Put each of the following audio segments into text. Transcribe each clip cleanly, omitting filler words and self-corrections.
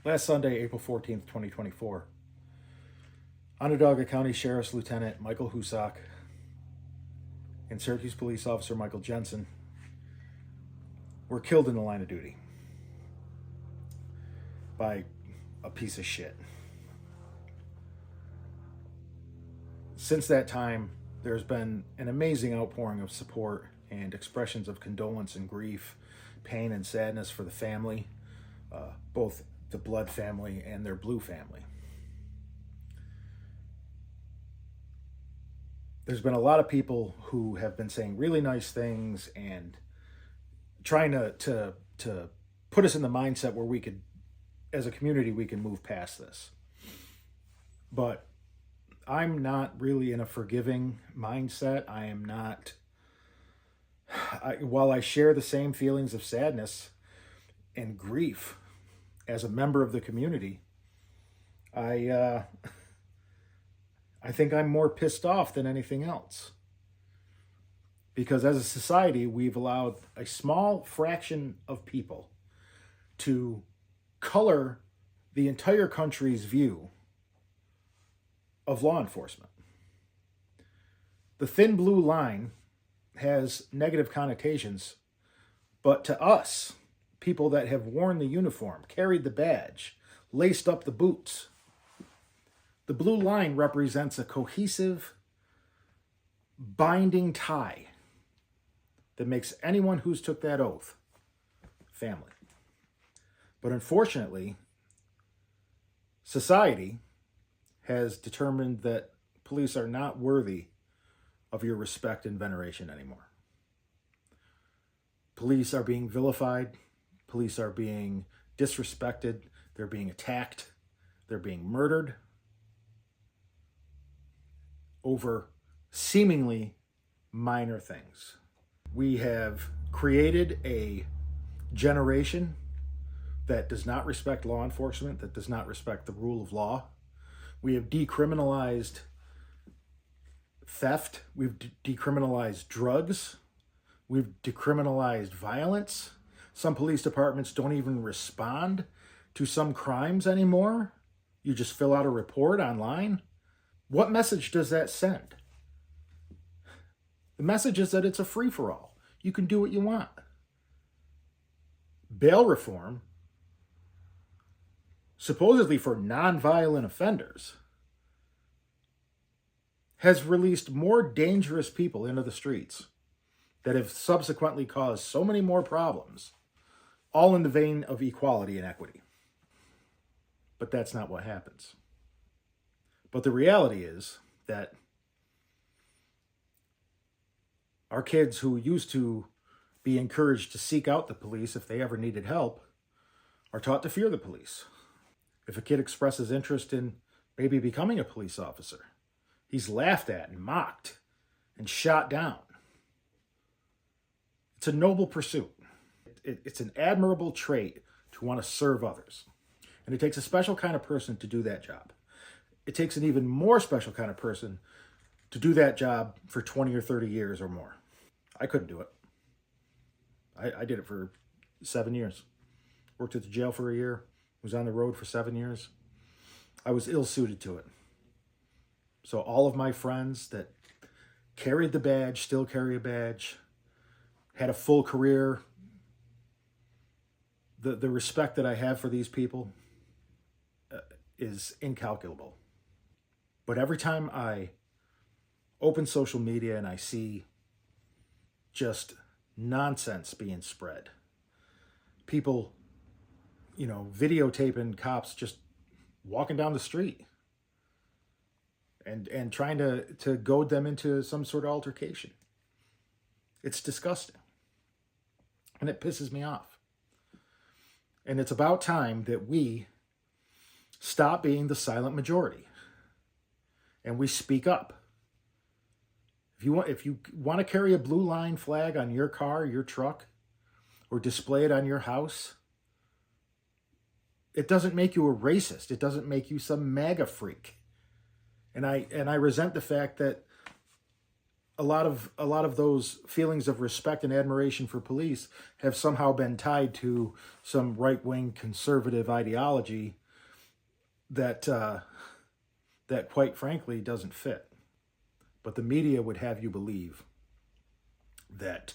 Last Sunday, April 14th, 2024, Onondaga County Sheriff's Lieutenant Michael Husak and Syracuse Police Officer Michael Jensen were killed in the line of duty by a piece of shit. Since that time, there's been an amazing outpouring of support and expressions of condolence and grief, pain and sadness for the family, both the Blood family and their Blue family. There's been a lot of people who have been saying really nice things and trying to put us in the mindset where we could, as a community, we can move past this. But I'm not really in a forgiving mindset. I am not. While I share the same feelings of sadness and grief as a member of the community, I think I'm more pissed off than anything else. Because as a society, we've allowed a small fraction of people to color the entire country's view of law enforcement. The thin blue line has negative connotations, but to us, people that have worn the uniform, carried the badge, laced up the boots, the blue line represents a cohesive, binding tie that makes anyone who's took that oath family. But unfortunately, society has determined that police are not worthy of your respect and veneration anymore. Police are being vilified. Police are being disrespected. They're being attacked. They're being murdered over seemingly minor things. We have created a generation that does not respect law enforcement, that does not respect the rule of law. We have decriminalized theft. We've decriminalized drugs. We've decriminalized violence. Some police departments don't even respond to some crimes anymore. You just fill out a report online. What message does that send? The message is that it's a free-for-all. You can do what you want. Bail reform, supposedly for nonviolent offenders, has released more dangerous people into the streets that have subsequently caused so many more problems, all in the vein of equality and equity. But that's not what happens. But the reality is that our kids who used to be encouraged to seek out the police if they ever needed help are taught to fear the police. If a kid expresses interest in maybe becoming a police officer, he's laughed at and mocked and shot down. It's a noble pursuit. It's an admirable trait to want to serve others. And it takes a special kind of person to do that job. It takes an even more special kind of person to do that job for 20 or 30 years or more. I couldn't do it. I did it for 7 years. Worked at the jail for a year. Was on the road for 7 years. I was ill-suited to it. So all of my friends that carried the badge, still carry a badge, had a full career, the respect that I have for these people is incalculable. But every time I open social media and I see just nonsense being spread, people, videotaping cops just walking down the street and trying to goad them into some sort of altercation. It's disgusting. And it pisses me off. And it's about time that we stop being the silent majority and we speak up. If you want to carry a blue line flag on your car, your truck, or display it on your house, it doesn't make you a racist. It doesn't make you some MAGA freak. And I resent the fact that a lot of those feelings of respect and admiration for police have somehow been tied to some right-wing conservative ideology that that quite frankly doesn't fit. But the media would have you believe that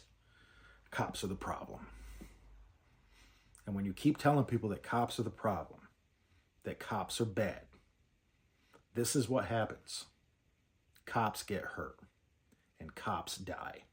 cops are the problem. And when you keep telling people that cops are the problem, that cops are bad, this is what happens. Cops get hurt and cops die.